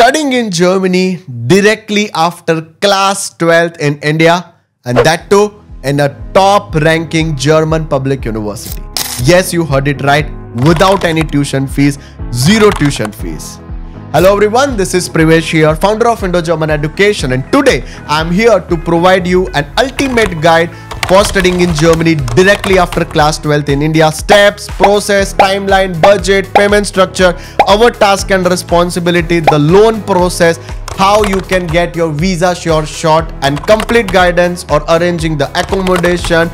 studying in Germany directly after class 12th in India, and that too in a top ranking German public university. Yes, you heard it right, without any tuition fees, zero tuition fees. Hello everyone, this is Privesh here, founder of Indo-German Education, and today I am here to provide you an ultimate guide for studying in Germany directly after class 12th in India. Steps, process, timeline, budget, payment structure, our task and responsibility, the loan process, how you can get your visa sure shot, and complete guidance or arranging the accommodation,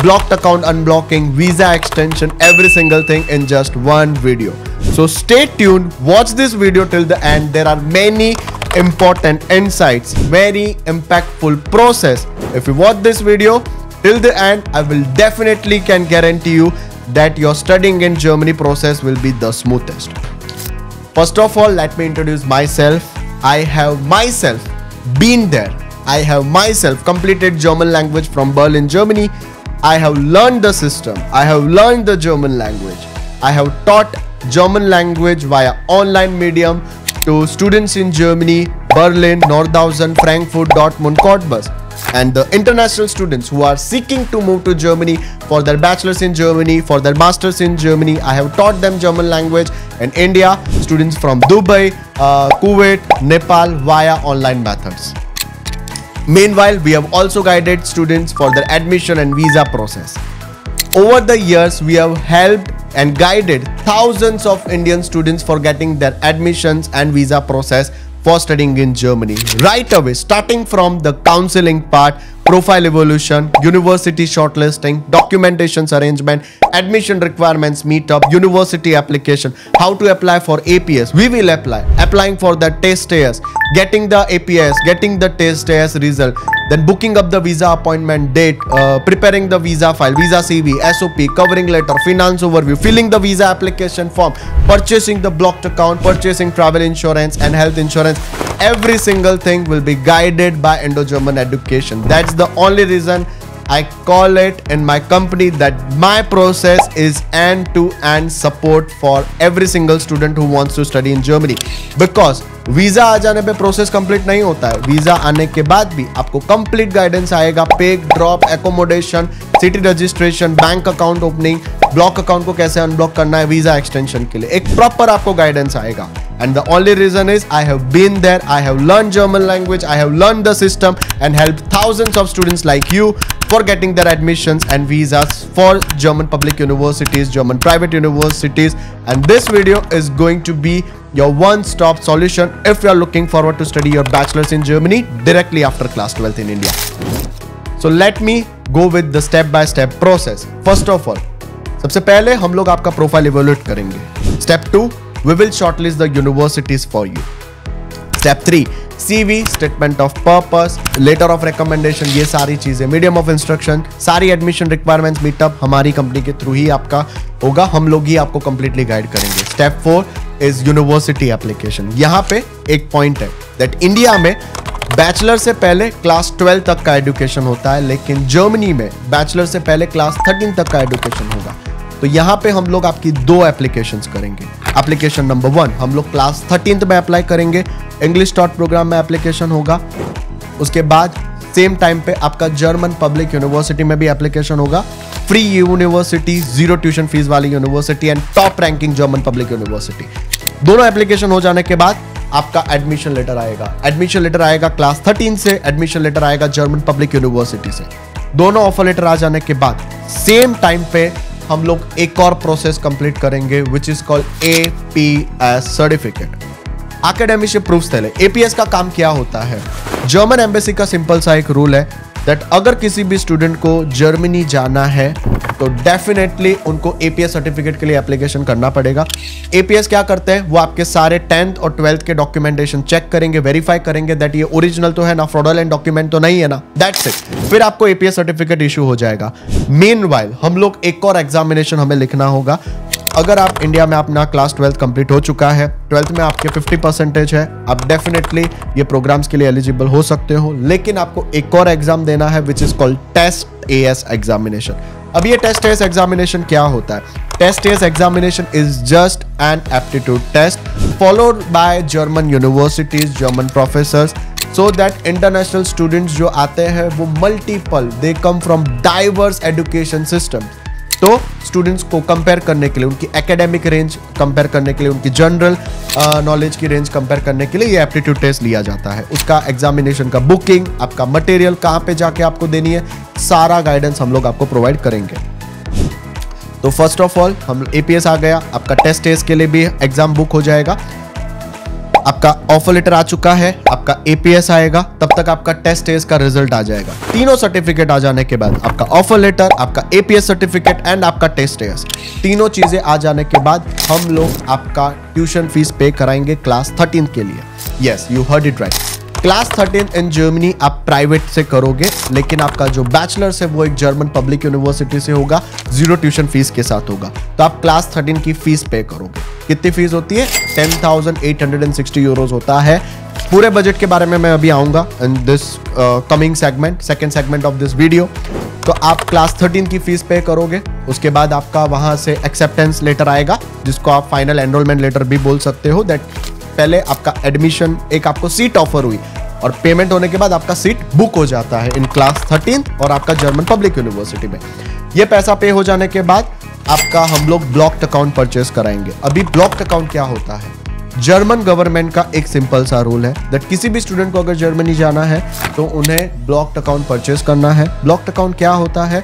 blocked account unblocking, visa extension, every single thing in just one video. So stay tuned, watch this video till the end. There are many important insights, very impactful process. If you watch this video till the end, I will definitely can guarantee you that your studying in Germany process will be the smoothest. First of all, let me introduce myself. I have myself been there. I have myself completed German language from Berlin, Germany. I have learned the system. I have learned the German language. I have taught German language via online medium to students in Germany, Berlin, Nordhausen, Frankfurt, Dortmund, Cottbus, and the international students who are seeking to move to Germany for their bachelor's in Germany, for their master's in Germany. I have taught them German language. In India, students from Dubai, Kuwait, Nepal via online methods. Meanwhile, we have also guided students for their admission and visa process. Over the years, we have helped and guided thousands of Indian students for getting their admissions and visa process for studying in Germany. Right away, starting from the counseling part, profile evolution, university shortlisting, documentations arrangement, admission requirements meetup, university application, how to apply for APS, we will applying for the test AS, getting the APS, getting the test AS result, then booking up the visa appointment date, preparing the visa file, visa CV, SOP, covering letter, finance overview, filling the visa application form, purchasing the blocked account, purchasing travel insurance and health insurance. Every single thing will be guided by Indo-German Education. That's the only reason I call it in my company that my process is end-to-end support for every single student who wants to study in Germany. Because visa आ जाने पे process complete नहीं होता है, visa आने के बाद भी आपको कंप्लीट गाइडेंस आएगा, पे drop, accommodation, city registration, bank account opening, block account को कैसे अनब्लॉक करना है वीजा एक्सटेंशन के लिए, एक प्रॉपर आपको गाइडेंस आएगा. And the only reason is I have been there, I have learned German language, I have learned the system and helped thousands of students like you for getting their admissions and visas for German public universities, German private universities. And this video is going to be your one-stop solution if you are looking forward to study your bachelor's in Germany directly after class 12th in India. So let me go with the step-by-step process. First of all, सबसे पहले हम लोग आपका profile evaluate करेंगे. Step 2, we will shortlist the universities for you. Step 3, CV, statement of purpose, letter of recommendation, ये सारी चीजें, medium of instruction, सारी admission requirements meetup हमारी कंपनी के थ्रू ही आपका होगा, हम लोग ही आपको completely गाइड करेंगे. Step 4 is university application. यहाँ पे एक पॉइंट है that इंडिया में बैचलर से पहले क्लास 12 तक का एजुकेशन होता है, लेकिन जर्मनी में बैचलर से पहले क्लास 13 तक का एजुकेशन होगा. तो यहाँ पे हम लोग आपकी दो एप्लीकेशंस करेंगे. एप्लीकेशन नंबर 1 हम लोग क्लास 13 में अप्लाई करेंगे, इंग्लिश टॉट प्रोग्राम में एप्लीकेशन होगा. उसके बाद सेम टाइम पे आपका जर्मन पब्लिक यूनिवर्सिटी में भी एप्लीकेशन होगा, free university, zero tuition fees वाली university and top ranking German public university. दोनों एप्लीकेशन हो जाने के बाद आपका एडमिशन लेटर आएगा. एडमिशन लेटर आएगा क्लास 13 से, एडमिशन लेटर आएगा जर्मन पब्लिक यूनिवर्सिटी से. दोनों ऑफर लेटर आ जाने के बाद सेम टाइम पे हम लोग एक और प्रोसेस कंप्लीट करेंगे विच is called APS certificate, academic proof stele. APS का काम क्या होता है? जर्मन एम्बेसी का सिंपल सा एक रूल है दैट अगर किसी भी स्टूडेंट को जर्मनी जाना है तो डेफिनेटली उनको APS सर्टिफिकेट के लिए एप्लीकेशन करना पड़ेगा. APS क्या करते हैं, वो आपके सारे 10th और 12th के डॉक्यूमेंटेशन चेक करेंगे, वेरीफाई करेंगे दैट ये ओरिजिनल तो है ना, फ्रॉडुलेंट डॉक्यूमेंट तो नहीं है ना, दैट्स इट. फिर आपको APS सर्टिफिकेट इशू हो जाएगा. मीनवाइल हम लोग एक और एग्जामिनेशन हमें लिखना होगा. अगर आप इंडिया में अपना क्लास 12th कंप्लीट हो चुका है, 12th में आपके 50% है, आप डेफिनेटली ये प्रोग्राम्स के लिए एलिजिबल हो सकते हो. लेकिन आपको एक और एग्जाम देना है which is called test AS examination. अब ये टेस्ट एस एग्जामिनेशन क्या होता है? Test AS examination is just an aptitude test followed by German universities, German professors, so that international students जो आते हैं वो multiple, they come from diverse education system. तो स्टूडेंट्स को कंपेयर करने के लिए, उनकी एकेडमिक रेंज कंपेयर करने के लिए, उनकी जनरल नॉलेज की रेंज कंपेयर करने के लिए ये एप्टीट्यूड टेस्ट लिया जाता है। उसका एग्जामिनेशन का बुकिंग, आपका मटेरियल कहाँ पे जाके आपको देनी है, सारा गाइडेंस हम लोग आपको प्रोवाइड करेंगे। तो फर्स्ट ऑफ ऑल हम एपीएस आ गया, आपका टेस्ट टेस्ट के लिए भी एग्जाम बुक हो जाएगा, आपका ऑफर लेटर आ चुका है, आपका एपीएस आएगा, तब तक आपका टेस्ट टेस्ट का रिजल्ट आ जाएगा। तीनों सर्टिफिकेट आ जाने के बाद आपका ऑफर लेटर, आपका एपीएस सर्टिफिकेट एंड आपका टेस्ट टेस्ट, तीनों चीजें आ जाने के बाद हम लोग आपका ट्यूशन फीस पे कराएंगे क्लास 13 के लिए। Yes, you heard it right. Class 13 in Germany आप प्राइवेट से करोगे, लेकिन आपका जो बैचलर्स है वो एक जर्मन पब्लिक यूनिवर्सिटी से होगा, 0 ट्यूशन फीस के साथ होगा। तो आप क्लास 13 की फीस पे करोगे। कितनी फीस होती है? 10,860 यूरोज होता है। पूरे बजट के बारे में मैं अभी आऊंगा in this coming segment, second segment of this video. तो आप क्लास 13 की फीस पे करोगे, उसके बाद आपका वहां से एक्सेप्टेंस लेटर आएगा, जिसको आप फाइनल एनरोलमेंट लेटर भी बोल सकते हो। दैट पहले आपका एडमिशन, एक आपको सीट ऑफर हुई और पेमेंट होने के बाद आपका सीट बुक हो जाता है इन क्लास 13 और आपका जर्मन पब्लिक यूनिवर्सिटी में। ये पैसा पे हो जाने के बाद आपका हम लोग ब्लॉक्ड अकाउंट परचेस कराएंगे। अभी ब्लॉक्ड अकाउंट क्या होता है? जर्मन गवर्नमेंट का एक सिंपल सा रूल है दैट किसी भी स्टूडेंट को अगर जर्मनी जाना है तो उन्हें ब्लॉक्ड अकाउंट परचेस करना है। ब्लॉक्ड अकाउंट क्या होता है?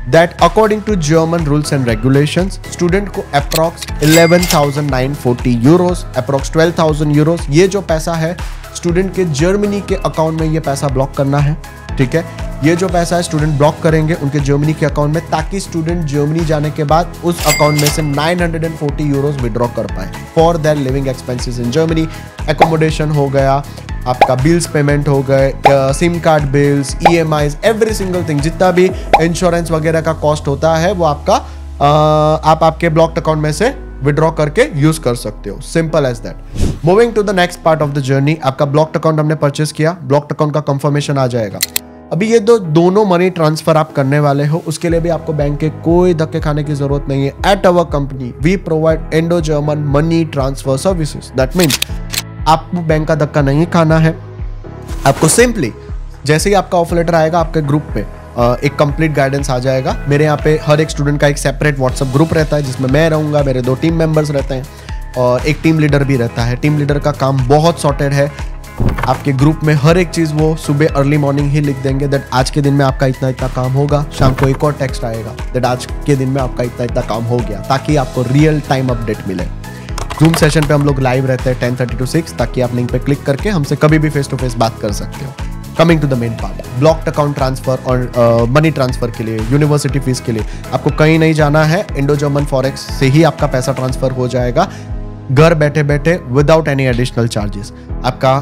That according to German rules and regulations student को अप्रॉक्स 11,940 यूरोस, अप्रॉक्स 12,000 यूरोस, ये जो पैसा है स्टूडेंट के जर्मनी के अकाउंट में ये पैसा ब्लॉक करना है। ठीक है, ये जो पैसा है स्टूडेंट ब्लॉक करेंगे उनके जर्मनी के अकाउंट में, ताकि स्टूडेंट जर्मनी जाने के बाद उस अकाउंट में से 940 यूरोस विड्रॉ कर पाए for their living expenses in Germany. Accommodation हो गया, आपका बिल्स पेमेंट हो गए, SIM card bills, EMIs, every single thing, जितना भी इंश्योरेंस वगैरह का कॉस्ट होता है वो आपका आप आपके ब्लॉक्ड अकाउंट में से विड्रॉ करके यूज कर सकते हो। Simple as that. Moving to the next part of the journey, आपका ब्लॉक्ड अकाउंट हमने परचेस किया, ब्लॉक्ड अकाउंट का कंफर्मेशन आ जाएगा। अभी ये दोनों मनी ट्रांसफर आप करने वाले हो, उसके लिए भी आपको बैंक के कोई धक्के खाने की जरूरत नहीं है। At our company we provide Indo German money transfer services. That means आपको बैंक का धक्का नहीं खाना है। आपको सिंपली जैसे ही आपका ऑफर लेटर आएगा, आपके ग्रुप पे एक कंप्लीट गाइडेंस आ जाएगा। मेरे यहाँ पे हर एक स्टूडेंट का एक सेपरेट व्हाट्सएप ग्रुप रहता है जिसमें मैं रहूँगा, मेरे 2 टीम मेंबर्स रहते हैं और एक टीम लीडर भी रहता है। टीम लीडर का काम बहुत सॉर्टेड है। आपके ग्रुप में हर एक चीज़ वो सुबह अर्ली मॉर्निंग ही लिख देंगे दैट आज के दिन में आपका इतना इतना काम होगा। शाम को एक और टेक्स्ट आएगा दैट आज के दिन में आपका इतना इतना काम हो गया, ताकि आपको रियल टाइम अपडेट मिले। जूम सेशन पे हम लोग लाइव रहते हैं 10:30 to 6, ताकि आप लिंक पे क्लिक करके हमसे कभी भी फेस टू फेस बात कर सकते हो। Coming to the main part, blocked account transfer और मनी ट्रांसफर के लिए, यूनिवर्सिटी फीस के लिए आपको कहीं नहीं जाना है। इंडो जर्मन फॉरेक्स से ही आपका पैसा ट्रांसफर हो जाएगा घर बैठे बैठे विदाउट एनी एडिशनल चार्जेस। आपका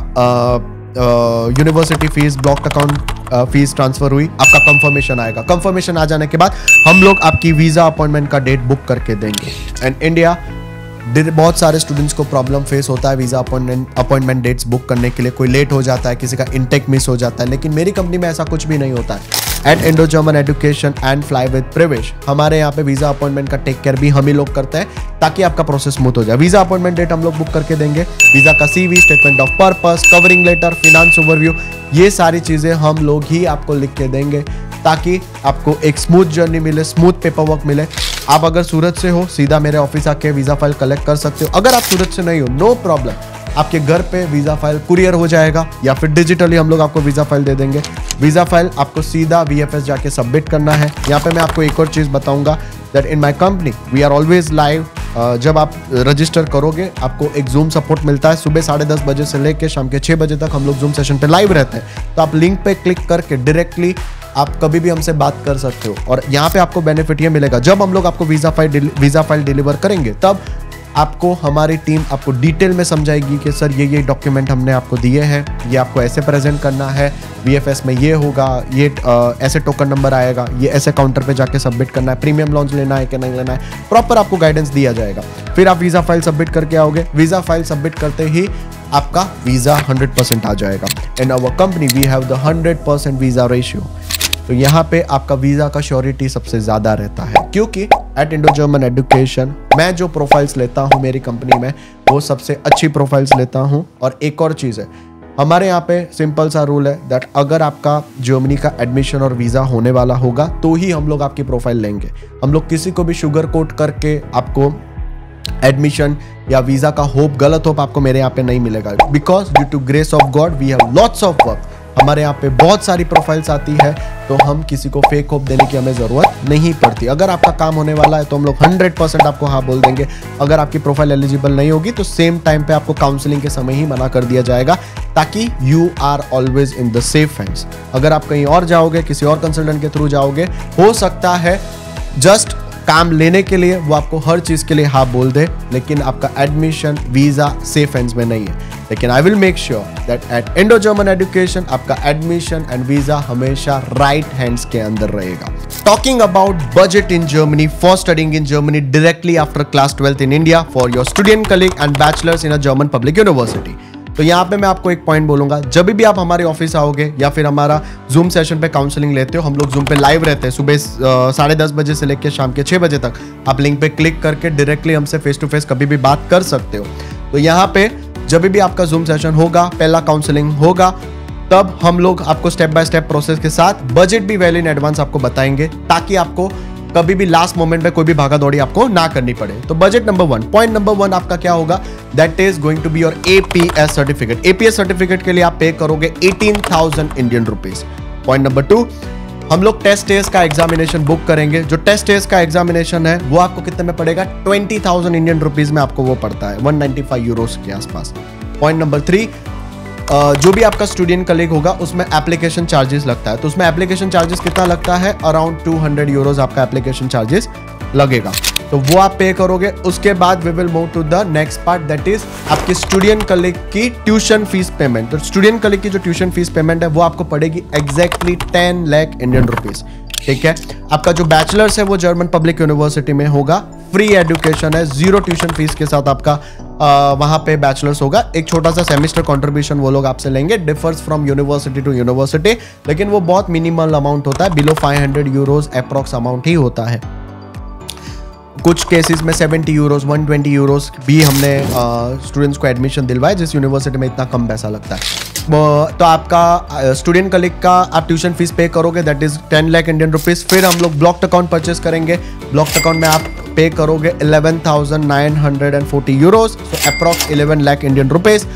university fees, blocked account fees transfer हुई, आपका कंफर्मेशन आएगा। कंफर्मेशन आ जाने के बाद हम लोग आपकी वीजा अपॉइंटमेंट का डेट बुक करके देंगे। एंड इंडिया बहुत सारे स्टूडेंट्स को प्रॉब्लम फेस होता है वीजा अपॉइंटमेंट डेट्स बुक करने के लिए। कोई लेट हो जाता है, किसी का इनटेक मिस हो जाता है, लेकिन मेरी कंपनी में ऐसा कुछ भी नहीं होता है। At Indo German education and fly with Pravesh, हमारे यहाँ पे वीजा अपॉइंटमेंट का टेक केयर भी हम ही लोग करते हैं, ताकि आपका प्रोसेस स्मूथ हो जाए। वीजा अपॉइंटमेंट डेट हम लोग बुक करके देंगे। वीजा का CV, statement of purpose, covering letter, finance overview, ये सारी चीजें हम लोग ही आपको लिख के देंगे, ताकि आपको एक स्मूथ जर्नी मिले, स्मूथ पेपर वर्क मिले। आप अगर सूरत से हो, सीधा मेरे ऑफिस आके वीजा फाइल कलेक्ट कर सकते हो। अगर आप सूरत से नहीं हो, नो प्रॉब्लम, आपके घर पे वीजा फाइल कुरियर हो जाएगा, या फिर डिजिटली हम लोग आपको वीजा फाइल दे देंगे। वीजा फाइल आपको सीधा VFS जाके सबमिट करना है। यहाँ पे मैं आपको एक और चीज बताऊंगा that in my company we are always live. जब आप रजिस्टर करोगे आपको एक जूम सपोर्ट मिलता है। सुबह 10:30 बजे से लेकर शाम के 6 बजे तक हम लोग जूम सेशन पे लाइव रहते हैं। तो आप लिंक पे क्लिक करके डायरेक्टली आप कभी भी हमसे बात कर सकते हो। और यहाँ पे आपको बेनिफिट ये मिलेगा, जब हम लोग आपको वीजा फाइल डिलीवर करेंगे तब आपको हमारी टीम आपको डिटेल में समझाएगी कि सर ये डॉक्यूमेंट हमने आपको दिए हैं, ये आपको ऐसे प्रेजेंट करना है, VFS में ये होगा, ये ऐसे टोकन नंबर आएगा, ये ऐसे काउंटर पे जाके सबमिट करना है, प्रीमियम लॉन्च लेना है कि नहीं लेना है, प्रॉपर आपको गाइडेंस दिया जाएगा। फिर आप वीजा फाइल सबमिट करके आओगे। वीजा फाइल सबमिट करते ही आपका वीजा 100% आ जाएगा। In our company we have the 100% visa ratio. तो यहाँ पे आपका वीजा का श्योरिटी सबसे ज्यादा रहता है, क्योंकि एट इंडो जर्मन एजुकेशन मैं जो प्रोफाइल्स लेता हूँ मेरी कंपनी में वो सबसे अच्छी प्रोफाइल्स लेता हूँ। और एक और चीज है, हमारे यहाँ पे सिंपल सा रूल है दैट अगर आपका जर्मनी का एडमिशन और वीजा होने वाला होगा तो ही हम लोग आपकी प्रोफाइल लेंगे। हम लोग किसी को भी शुगर कोट करके आपको एडमिशन या वीजा का होप, गलत होप आपको मेरे यहाँ पे नहीं मिलेगा। Because due to grace of God we have lots of work. हमारे यहाँ पे बहुत सारी प्रोफाइल्स आती है, तो हम किसी को फेक होप देने की हमें जरूरत नहीं पड़ती। अगर आपका काम होने वाला है तो हम लोग 100% आपको हाँ बोल देंगे। अगर आपकी प्रोफाइल एलिजिबल नहीं होगी तो सेम टाइम पे आपको काउंसलिंग के समय ही मना कर दिया जाएगा, ताकि you are always in the safe hands. अगर आप कहीं और जाओगे, किसी और कंसल्टेंट के थ्रू जाओगे, हो सकता है जस्ट काम लेने के लिए वो आपको हर चीज के लिए हाँ बोल दे, लेकिन आपका एडमिशन वीजा सेफ हैंड्स में नहीं है। लेकिन I will make sure that at Indo German education आपका एडमिशन एंड वीजा हमेशा राइट हैंड्स के अंदर रहेगा। Talking about budget in Germany for studying in Germany directly after class 12th in India for your student colleague and bachelors in a German public university. तो यहाँ पे मैं आपको एक पॉइंट बोलूंगा, जब भी आप हमारे ऑफिस आओगे या फिर हमारा जूम सेशन पे काउंसलिंग लेते हो, हम लोग जूम पे लाइव रहते हैं सुबह 10:30 बजे से लेकर शाम के 6 बजे तक। आप लिंक पे क्लिक करके डायरेक्टली हमसे फेस टू फेस कभी भी बात कर सकते हो। तो यहाँ पे जब भी आपका जूम सेशन होगा, पहला काउंसलिंग होगा, तब हम लोग आपको स्टेप बाय स्टेप प्रोसेस के साथ बजट भी वेल इन एडवांस आपको बताएंगे, ताकि आपको कभी भी लास्ट मोमेंट पे कोई भी भागा दौड़ी आपको ना करनी पड़े। तो बजट नंबर 1, पॉइंट नंबर 1 आपका क्या होगा, that is going to be your APS certificate. APS certificate के लिए आप पे करोगे 18,000 इंडियन रुपीज। पॉइंट नंबर 2, हम लोग टेस्ट एज का एग्जामिनेशन बुक करेंगे। जो टेस्ट एज का एग्जामिनेशन है वो आपको कितने में पड़ेगा, 20,000 इंडियन रुपीज में आपको वो पड़ता है, 195 यूरोस के आसपास। पॉइंट नंबर 3, जो भी आपका स्टूडेंट कलीग होगा उसमें एप्लीकेशन चार्जेस लगता है। तो उसमें एप्लीकेशन चार्जेस कितना लगता है, अराउंड 200 यूरोज आपका एप्लीकेशन चार्जेस लगेगा, तो वो आप पे करोगे। उसके बाद we will move to the next part, that is आपके स्टूडेंट कलीग की ट्यूशन फीस पेमेंट। तो स्टूडेंट कलीग की जो ट्यूशन फीस पेमेंट है वो आपको पड़ेगी एग्जैक्टली 10 लाख इंडियन रुपीज। ठीक है, आपका जो बैचलर्स है वो जर्मन पब्लिक यूनिवर्सिटी में होगा, फ्री एजुकेशन है, 0 ट्यूशन फीस के साथ आपका वहां पे बैचलर्स होगा। एक छोटा सा सेमेस्टर कंट्रीब्यूशन वो लोग आपसे लेंगे, differs from university to university, लेकिन वो बहुत मिनिमल अमाउंट होता है, बिलो 500 यूरोज अप्रॉक्स अमाउंट ही होता है। कुछ केसेस में 70 यूरोज 120 यूरोज भी हमने स्टूडेंट्स को एडमिशन दिलवाए, जिस यूनिवर्सिटी में इतना कम पैसा लगता है। तो आपका स्टूडेंट कलीग का आप ट्यूशन फीस पे करोगे, that is 10 lakh Indian rupees. फिर हम लोग ब्लॉक्ड अकाउंट परचेस करेंगे, ब्लॉक्ड अकाउंट में आप पे करोगे 11,940 यूरोज, सो अप्रॉक्स 11 लाख इंडियन रुपीज।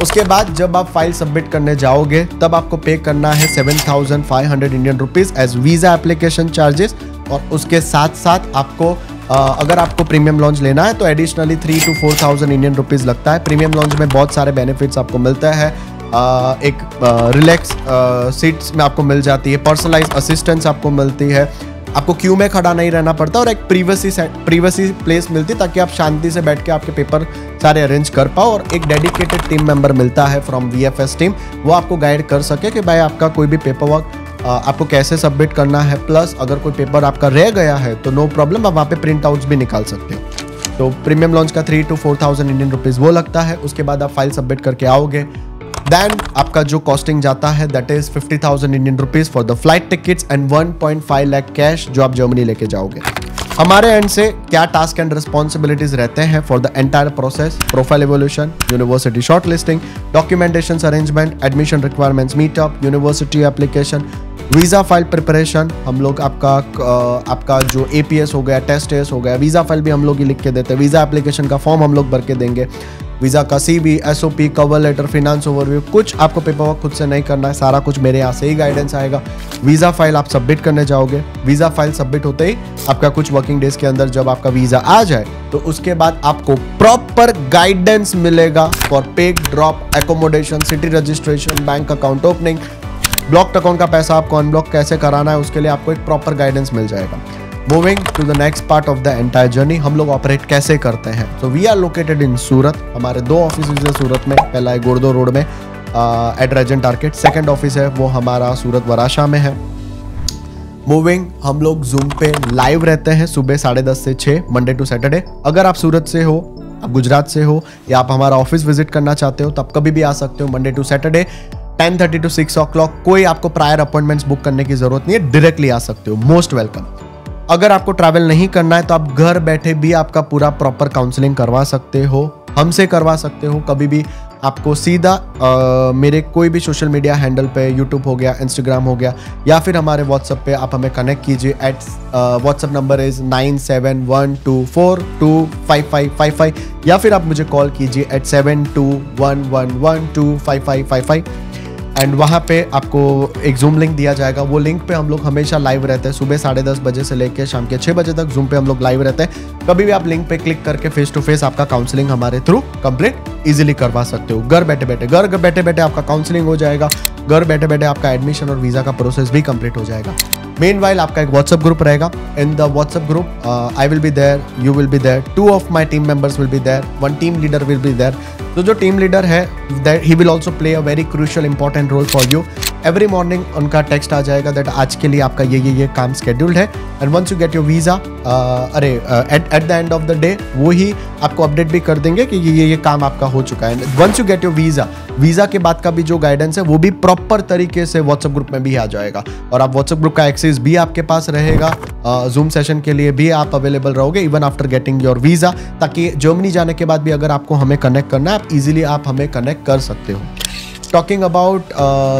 उसके बाद जब आप फाइल सबमिट करने जाओगे तब आपको पे करना है 7,500 Indian rupees as visa application charges. और उसके साथ साथ आपको अगर आपको प्रीमियम लॉन्च लेना है तो एडिशनली 3,000 to 4,000 इंडियन रुपीज लगता है। प्रीमियम लॉन्च में बहुत सारे बेनिफिट्स आपको मिलता है, एक रिलैक्स सीट्स में आपको मिल जाती है, पर्सनलाइज असिस्टेंस आपको मिलती है, आपको क्यू में खड़ा नहीं रहना पड़ता, और एक प्रीवेसी प्लेस मिलती है ताकि आप शांति से बैठ के आपके पेपर सारे अरेंज कर पाओ। और एक डेडिकेटेड टीम मेंबर मिलता है फ्रॉम VFS टीम, वो आपको गाइड कर सके कि भाई आपका कोई भी पेपर वर्क आपको कैसे सबमिट करना है। प्लस अगर कोई पेपर आपका रह गया है तो नो प्रॉब्लम, आप वहाँ पे प्रिंट आउट्स भी निकाल सकते हो। तो प्रीमियम लॉन्च का 3,000 to 4,000 इंडियन रुपीज वो लगता है। उसके बाद आप फाइल सबमिट करके आओगे, देन आपका जो कॉस्टिंग जाता है that is 50,000 Indian rupees for the flight tickets and 1.5 lakh cash जो आप जर्मनी लेके जाओगे। हमारे एंड से क्या टास्क एंड रिस्पॉन्सिबिलिटीज रहते हैं for the entire process, profile evolution, university short listing, documentation arrangement, admission requirements meetup, university application, visa file preparation. हम लोग आपका जो APS हो गया, टेस्ट एस हो गया, वीजा फाइल भी हम लोग ही लिख के देते हैं, वीजा एप्लीकेशन का फॉर्म हम लोग भर के देंगे, वीजा का CV, SOP, cover letter, finance overview, कुछ आपको पेपर वर्क खुद से नहीं करना है, सारा कुछ मेरे यहाँ से ही गाइडेंस आएगा। वीजा फाइल आप सबमिट करने जाओगे, वीजा फाइल सबमिट होते ही आपका कुछ वर्किंग डेज के अंदर जब आपका वीजा आ जाए तो उसके बाद आपको प्रॉपर गाइडेंस मिलेगा for pick drop, accommodation, city registration, bank account opening, blocked account का पैसा आपको अनब्लॉक कैसे कराना है, उसके लिए आपको एक प्रॉपर गाइडेंस मिल जाएगा। Moving to the next part of the entire journey, हम लोग ऑपरेट कैसे करते हैं। So we are located in Surat, हमारे 2 ऑफिस है सूरत में, पहला है गुड़दो रोड में at Regent Arcade, second office है वो हमारा सूरत वराशा में है। मूविंग, हम लोग जूम पे लाइव रहते हैं सुबह 10:30 से 6 मंडे टू सैटरडे। अगर आप सूरत से हो, आप गुजरात से हो या आप हमारा ऑफिस विजिट करना चाहते हो तो आप कभी भी आ सकते हो Monday to Saturday 10:30 to 6 o'clock, कोई आपको प्रायर अपॉइंटमेंट्स बुक करने की जरूरत नहीं है, डायरेक्टली आ सकते हो, मोस्ट वेलकम। अगर आपको ट्रैवल नहीं करना है तो आप घर बैठे भी आपका पूरा प्रॉपर काउंसलिंग करवा सकते हो, हमसे करवा सकते हो। कभी भी आपको सीधा मेरे कोई भी सोशल मीडिया हैंडल पे, यूट्यूब हो गया, इंस्टाग्राम हो गया, या फिर हमारे व्हाट्सएप पे आप हमें कनेक्ट कीजिए। व्हाट्सएप नंबर इज 9712425555, या फिर आप मुझे कॉल कीजिए at 7211125555 एंड वहाँ पे आपको एक जूम लिंक दिया जाएगा। वो लिंक पे हम लोग हमेशा लाइव रहते हैं, सुबह 10:30 बजे से लेकर शाम के 6 बजे तक जूम पे हम लोग लाइव रहते हैं। कभी भी आप लिंक पे क्लिक करके फेस टू फेस आपका काउंसलिंग हमारे थ्रू कंप्लीट इजीली करवा सकते हो। घर बैठे बैठे आपका काउंसलिंग हो जाएगा, घर बैठे बैठे आपका एडमिशन और वीजा का प्रोसेस भी कंप्लीट हो जाएगा। मेनवाइल आपका एक व्हाट्सएप ग्रुप रहेगा। In the WhatsApp group I will be there, you will be there, 2 of my team members will be there, 1 team leader will be there। तो जो टीम लीडर है that he will also play a very crucial important role for you। Every morning उनका text आ जाएगा that आज के लिए आपका ये काम स्केड्यूल्ड है, and once you get your visa, at the end of the day वो ही आपको अपडेट भी कर देंगे कि ये काम आपका हो चुका है। Once you get your visa के बाद का भी जो गाइडेंस है वो भी प्रॉपर तरीके से व्हाट्सएप ग्रुप में भी आ जाएगा, और आप व्हाट्सएप ग्रुप का एक्सेस भी आपके पास रहेगा। जूम सेशन के लिए भी आप अवेलेबल रहोगे even after getting your visa, ताकि जर्मनी जाने के बाद भी अगर आपको हमें कनेक्ट करना है, आप इजीली आप हमें कनेक्ट कर सकते हो। टॉकिंग अबाउट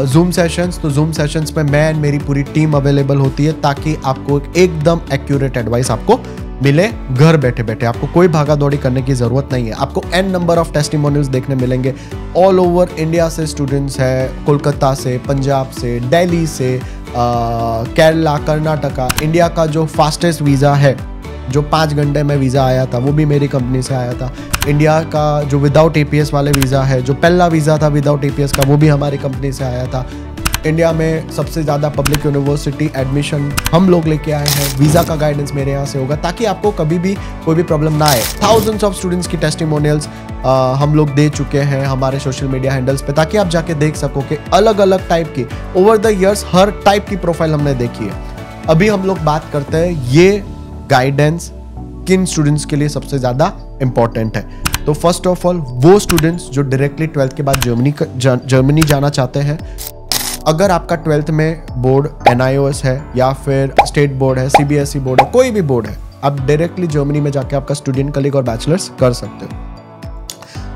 जूम सेशंस, तो जूम सेशंस में मैं एंड मेरी पूरी टीम अवेलेबल होती है, ताकि आपको एकदम एक्यूरेट एडवाइस आपको मिले घर बैठे बैठे। आपको कोई भागा दौड़ी करने की जरूरत नहीं है। आपको n नंबर ऑफ टेस्टिमोनियल्स देखने मिलेंगे। ऑल ओवर इंडिया से स्टूडेंट्स है, कोलकाता से, पंजाब से, दिल्ली से, केरला, कर्नाटका। इंडिया का जो फास्टेस्ट वीज़ा है, जो 5 घंटे में वीज़ा आया था, वो भी मेरी कंपनी से आया था। इंडिया का जो विदाउट APS वाले वीज़ा है, जो पहला वीज़ा था विदाउट APS का, वो भी हमारी कंपनी से आया था। इंडिया में सबसे ज़्यादा पब्लिक यूनिवर्सिटी एडमिशन हम लोग लेके आए हैं। वीज़ा का गाइडेंस मेरे यहाँ से होगा, ताकि आपको कभी भी कोई भी प्रॉब्लम ना आए। थाउजेंड्स ऑफ स्टूडेंट्स की टेस्टिमोनियल्स हम लोग दे चुके हैं हमारे सोशल मीडिया हैंडल्स पे, ताकि आप जाके देख सको कि अलग अलग टाइप की, over the years her type की प्रोफाइल हमने देखी है। अभी हम लोग बात करते हैं ये गाइडेंस किन स्टूडेंट्स के लिए सबसे ज़्यादा इंपॉर्टेंट है। तो फर्स्ट ऑफ ऑल वो स्टूडेंट्स जो डायरेक्टली 12th के बाद जर्मनी जाना चाहते हैं। अगर आपका 12th में बोर्ड NIOS है, या फिर स्टेट बोर्ड है, CBSE बोर्ड है, कोई भी बोर्ड है, आप डायरेक्टली जर्मनी में जाके आपका स्टूडेंट कलीग और बैचलर्स कर सकते हो।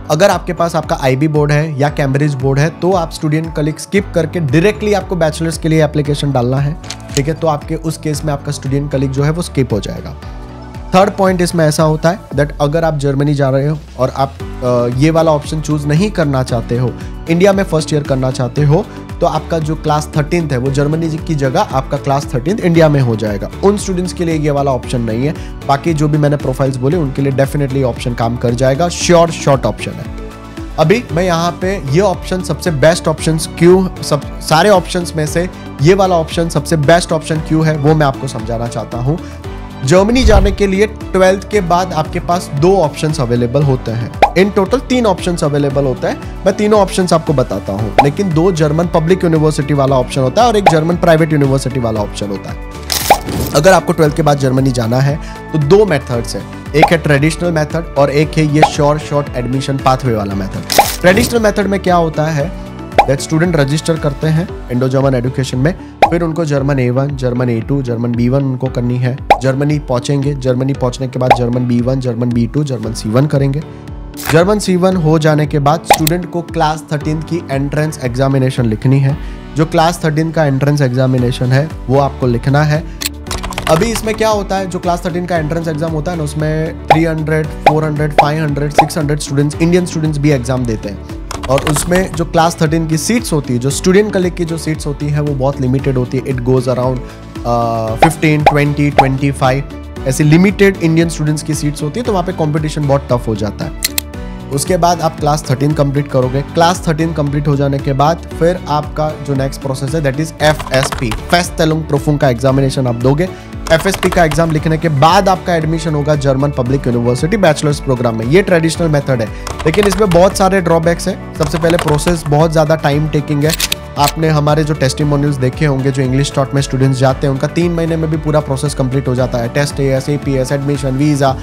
अगर आपके पास आपका IB बोर्ड है या कैम्ब्रिज बोर्ड है, तो आप स्टूडेंट कलीग स्किप करके डायरेक्टली आपको बैचलर्स के लिए एप्लीकेशन डालना है, ठीक है। तो आपके उस केस में आपका स्टूडेंट कलीग जो है वो स्किप हो जाएगा। थर्ड पॉइंट इसमें ऐसा होता है दैट अगर आप जर्मनी जा रहे हो और आप ये वाला ऑप्शन चूज नहीं करना चाहते हो, इंडिया में फर्स्ट ईयर करना चाहते हो, तो आपका जो क्लास 13th है वो जर्मनी की जगह आपका क्लास 13th इंडिया में हो जाएगा। उन स्टूडेंट्स के लिए ये वाला ऑप्शन नहीं है। बाकी जो भी मैंने प्रोफाइल्स बोले उनके लिए डेफिनेटली ऑप्शन काम कर जाएगा। श्योर शॉर्ट ऑप्शन है। अभी मैं यहाँ पे ये ऑप्शन सबसे बेस्ट ऑप्शन क्यों, सब सारे ऑप्शंस में से ये वाला ऑप्शन सबसे बेस्ट ऑप्शन क्यों है वो मैं आपको समझाना चाहता हूँ। जर्मनी जाने के लिए 12th के बाद आपके पास 2 ऑप्शंस अवेलेबल होते हैं। इन टोटल 3 ऑप्शंस अवेलेबल होते हैं। मैं तीनों ऑप्शंस आपको बताता हूँ, लेकिन 2 जर्मन पब्लिक यूनिवर्सिटी वाला ऑप्शन होता है और एक जर्मन प्राइवेट यूनिवर्सिटी वाला ऑप्शन होता है। अगर आपको 12th के बाद जर्मनी जाना है तो 2 मेथड्स हैं। एक है ट्रेडिशनल मेथड और एक है ये श्योर शॉर्ट एडमिशन पाथवे वाला मेथड। ट्रेडिशनल मेथड में क्या होता है दैट स्टूडेंट रजिस्टर करते हैं इंडो जर्मन एजुकेशन में, फिर उनको German A1, German A2, German B1 उनको करनी है। जर्मनी पहुंचेंगे, जर्मनी पहुंचने के बाद German B1, German B2, German C1 करेंगे। जर्मन C1 हो जाने के बाद स्टूडेंट को क्लास 13 की एंट्रेंस एग्जामिनेशन लिखनी है। जो क्लास 13 का एंट्रेंस एग्जामिनेशन है वो आपको लिखना है। अभी इसमें क्या होता है, जो क्लास 13 का एंट्रेंस एग्जाम होता है ना, उसमें 300, 400, 500, 600 स्टूडेंट्स, इंडियन स्टूडेंट्स भी एग्जाम देते हैं। और उसमें जो क्लास 13 की सीट्स होती है, जो स्टूडेंट कलीग की जो सीट्स होती है वो बहुत लिमिटेड होती है। इट गोज अराउंड 15, 20, 25 ऐसी लिमिटेड इंडियन स्टूडेंट्स की सीट्स होती है। तो वहाँ पे कंपटीशन बहुत टफ हो जाता है। उसके बाद आप क्लास 13 कंप्लीट करोगे। क्लास 13 कंप्लीट हो जाने के बाद फिर आपका जो नेक्स्ट प्रोसेस है दैट इज FSP, फेस्ट तेलुंग प्रोफुंग का एग्जामिनेशन आप दोगे। FSP का एग्जाम लिखने के बाद आपका एडमिशन होगा German public university bachelors programme में। ये ट्रेडिशनल मेथड है, लेकिन इसमें बहुत सारे ड्रॉबैक्स हैं। सबसे पहले प्रोसेस बहुत ज़्यादा टाइम टेकिंग है। आपने हमारे जो टेस्टिमोनियल्स देखे होंगे, जो इंग्लिश टॉट में स्टूडेंट्स जाते हैं, उनका 3 महीने में भी पूरा प्रोसेस कंप्लीट हो जाता है। Test AS APS admission visa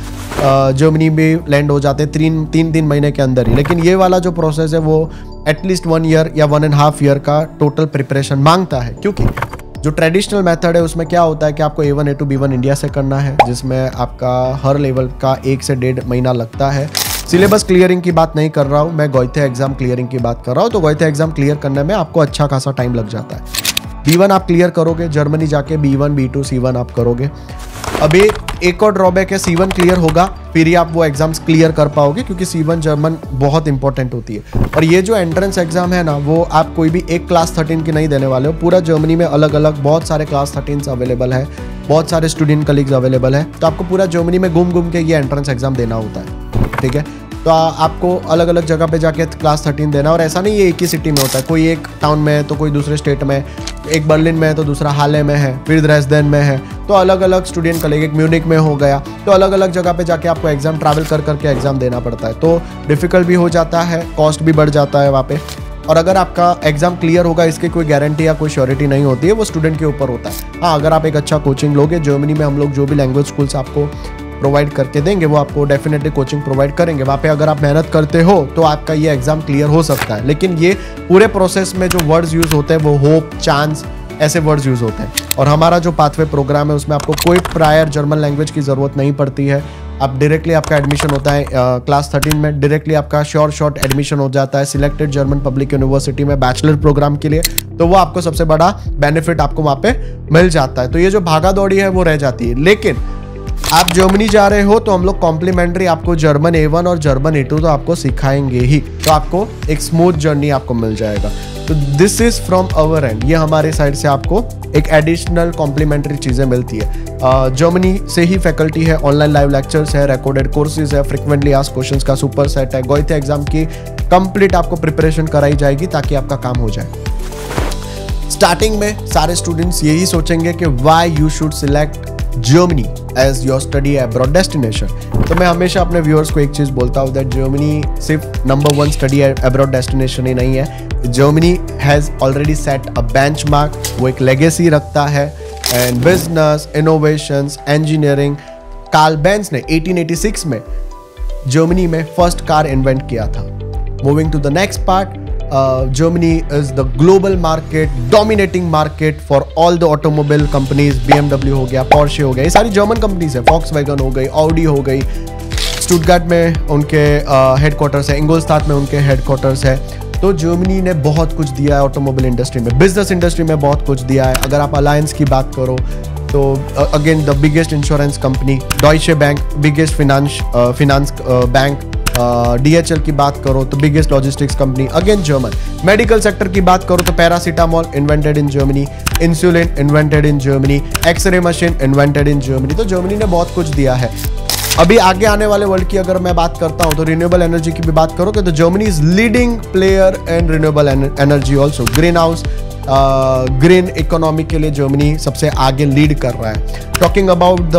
Germany में लैंड हो जाते हैं 3 महीने के अंदर ही। लेकिन ये वाला जो प्रोसेस है वो एटलीस्ट 1 ईयर या 1.5 ईयर का टोटल प्रिपरेशन मांगता है, क्योंकि जो ट्रेडिशनल मेथड है उसमें क्या होता है कि आपको A1 A2 B1 इंडिया से करना है, जिसमें आपका हर लेवल का 1 से 1.5 महीना लगता है। सिलेबस क्लियरिंग की बात नहीं कर रहा हूँ मैं, गोइथे एग्जाम क्लियरिंग की बात कर रहा हूँ। तो गोइथे एग्जाम क्लियर करने में आपको अच्छा खासा टाइम लग जाता है। B1 आप क्लियर करोगे, जर्मनी जाके B1 B2 C1 आप करोगे। अभी एक और ड्रॉबैक है, C1 क्लियर होगा फिर ही आप वो एग्जाम्स क्लियर कर पाओगे, क्योंकि C1 जर्मन बहुत इंपॉर्टेंट होती है। और ये जो एंट्रेंस एग्जाम है ना, वो आप कोई भी एक क्लास 13 की नहीं देने वाले हो। पूरा जर्मनी में अलग अलग बहुत सारे क्लास 13 अवेलेबल है, बहुत सारे स्टूडेंट कलीग्स अवेलेबल है। तो आपको पूरा जर्मनी में घूम के ये एंट्रेंस एग्जाम देना होता है, ठीक है। तो आपको अलग अलग जगह पे जाके क्लास 13 देना, और ऐसा नहीं ये एक ही सिटी में होता है। कोई एक टाउन में है तो कोई दूसरे स्टेट में, एक बर्लिन में है तो दूसरा हाले में है, फिर ड्रेसडेन में है। तो अलग अलग स्टूडेंट कॉलेज, एक म्यूनिक में हो गया। तो अलग अलग जगह पे जाके आपको एग्जाम ट्रैवल कर करके एग्जाम देना पड़ता है, तो डिफिकल्ट भी हो जाता है, कॉस्ट भी बढ़ जाता है वहाँ पे। और अगर आपका एग्जाम क्लियर होगा इसकी कोई गारंटी या कोई श्योरिटी नहीं होती है, वो स्टूडेंट के ऊपर होता है। हाँ, अगर आप एक अच्छा कोचिंग लोगे, जर्मनी में हम लोग जो भी लैंग्वेज स्कूल्स आपको प्रोवाइड करके देंगे वो आपको डेफिनेटली कोचिंग प्रोवाइड करेंगे। वहाँ पे अगर आप मेहनत करते हो तो आपका ये एग्जाम क्लियर हो सकता है। लेकिन ये पूरे प्रोसेस में जो वर्ड्स यूज होते हैं वो होप, चांस, ऐसे वर्ड्स यूज होते हैं। और हमारा जो पाथवे प्रोग्राम है उसमें आपको कोई प्रायर जर्मन लैंग्वेज की ज़रूरत नहीं पड़ती है। आप डायरेक्टली आपका एडमिशन होता है क्लास 13 में, डायरेक्टली आपका शॉर्ट एडमिशन हो जाता है सिलेक्टेड जर्मन पब्लिक यूनिवर्सिटी में बैचलर प्रोग्राम के लिए। तो वो आपको सबसे बड़ा बेनिफिट आपको वहाँ पे मिल जाता है। तो ये जो भागा दौड़ी है वो रह जाती है। लेकिन आप जर्मनी जा रहे हो तो हम लोग कॉम्प्लीमेंट्री आपको जर्मन A1 और जर्मन A2 तो आपको सिखाएंगे ही, तो आपको एक स्मूथ जर्नी आपको मिल जाएगा। तो this is from our and, ये हमारे साइड से आपको एक एडिशनल कॉम्प्लीमेंट्री चीज़ें मिलती है। जर्मनी से ही फैकल्टी है, ऑनलाइन लाइव लेक्चर्स है, रिकॉर्डेड कोर्सेज है, फ्रिक्वेंटली आस्क्ड क्वेश्चंस का सुपर सेट है। गोइथे एग्जाम की कंप्लीट आपको प्रिपरेशन कराई जाएगी ताकि आपका काम हो जाए। स्टार्टिंग में सारे स्टूडेंट्स यही सोचेंगे कि why you should select Germany as your study abroad destination. तो मैं हमेशा अपने व्यूअर्स को एक चीज़ बोलता हूँ दैट जर्मनी सिर्फ नंबर 1 स्टडी अब्रॉड डेस्टिनेशन ही नहीं है। Germany has already set a benchmark, वो एक लेगेसी रखता है। And business, innovations, engineering, Karl Benz ने 1886 में जर्मनी में फर्स्ट कार इन्वेंट किया था। Moving to the next part, Germany is the global market, dominating market for all the automobile companies. BMW हो गया, Porsche हो गया, ये सारी जर्मन कंपनीज है। Volkswagen हो गई, Audi हो गई। स्टुटगार्ट में उनके हेडक्वार्टर्स है, इंगोलस्टाट में उनके हेडक्वार्टर्स है। तो जर्मनी ने बहुत कुछ दिया है ऑटोमोबाइल इंडस्ट्री में, बिजनेस इंडस्ट्री में बहुत कुछ दिया है। अगर आप अलायंस की बात करो तो again the biggest insurance company Deutsche Bank, biggest finance bank. DHL की बात करो तो biggest logistics company, again German. Medical sector की बात करो तो paracetamol invented in Germany, insulin invented in Germany, X ray machine invented in Germany. तो Germany ने बहुत कुछ दिया है। अभी आगे आने वाले वर्ल्ड की अगर मैं बात करता हूं तो रिन्यूएबल एनर्जी की भी बात करोगे तो Germany is leading player in renewable energy also. Green house green economy के लिए जर्मनी सबसे आगे लीड कर रहा है। टॉकिंग अबाउट द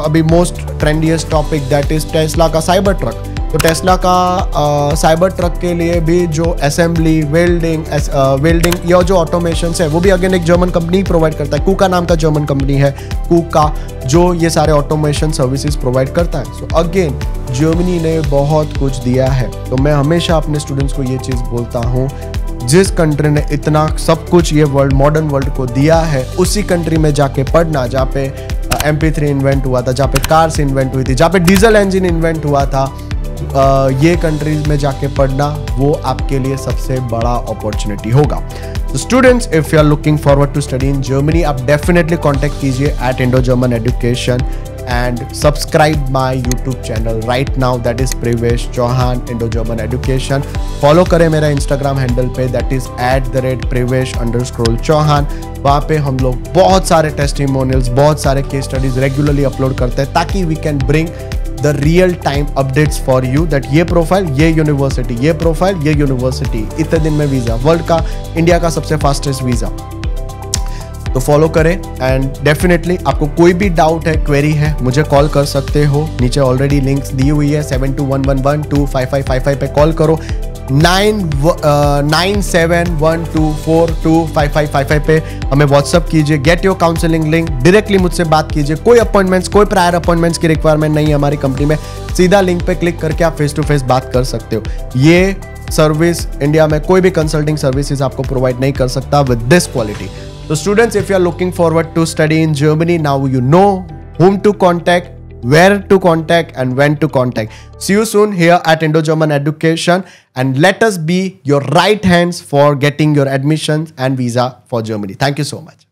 अभी most trendiest topic that is Tesla का साइबर ट्रक। तो टेस्ला का साइबर ट्रक के लिए भी जो असेंबली, वेल्डिंग या जो ऑटोमेशन है वो भी अगेन एक जर्मन कंपनी प्रोवाइड करता है। कूका नाम का जर्मन कंपनी है, कूका, जो ये सारे ऑटोमेशन सर्विसेज प्रोवाइड करता है। सो अगेन जर्मनी ने बहुत कुछ दिया है। तो मैं हमेशा अपने स्टूडेंट्स को ये चीज़ बोलता हूँ, जिस कंट्री ने इतना सब कुछ ये वर्ल्ड, मॉडर्न वर्ल्ड को दिया है, उसी कंट्री में जाके पढ़ना जहाँ पे MP3 इन्वेंट हुआ था, जहाँ पे कार्स इन्वेंट हुई थी, जहाँ पे डीजल इंजन इन्वेंट हुआ था, ये कंट्रीज में जाके पढ़ना वो आपके लिए सबसे बड़ा अपॉर्चुनिटी होगा। तो students, if you are looking forward to study in Germany, आप डेफिनेटली कांटेक्ट कीजिए at Indo German education and subscribe my YouTube channel right now, that is Privesh Chauhan Indo German Education। Follow करें मेरा Instagram handle पे, that is @Privesh_Chauhan। वहाँ पे हम लोग बहुत सारे टेस्टिमोनियल्स, बहुत सारे केस स्टडीज रेगुलरली अपलोड करते हैं ताकि we can bring the real time updates for you that ये प्रोफाइल, ये यूनिवर्सिटी, ये प्रोफाइल, ये यूनिवर्सिटी, इतने दिन में वीज़ा, वर्ल्ड का, इंडिया का सबसे फास्टेस्ट वीज़ा। तो फॉलो करें एंड डेफिनेटली आपको कोई भी डाउट है, क्वेरी है, मुझे कॉल कर सकते हो। नीचे ऑलरेडी लिंक्स दी हुई है, 7211125555 पे कॉल करो, 9712425555 पे हमें व्हाट्सअप कीजिए, get your counselling link, directly मुझसे बात कीजिए। कोई अपॉइंटमेंट्स, कोई प्रायर अपॉइंटमेंट्स की रिक्वायरमेंट नहीं है हमारी कंपनी में, सीधा लिंक पे क्लिक करके आप फेस टू फेस बात कर सकते हो। ये सर्विस इंडिया में कोई भी कंसल्टिंग सर्विसेज आपको प्रोवाइड नहीं कर सकता विद दिस क्वालिटी। तो students, if you are looking forward to study in Germany, now you know whom to contact, where to contact and when to contact. See you soon here at Indo-German Education, and let us be your right hands for getting your admissions and visa for Germany. Thank you so much.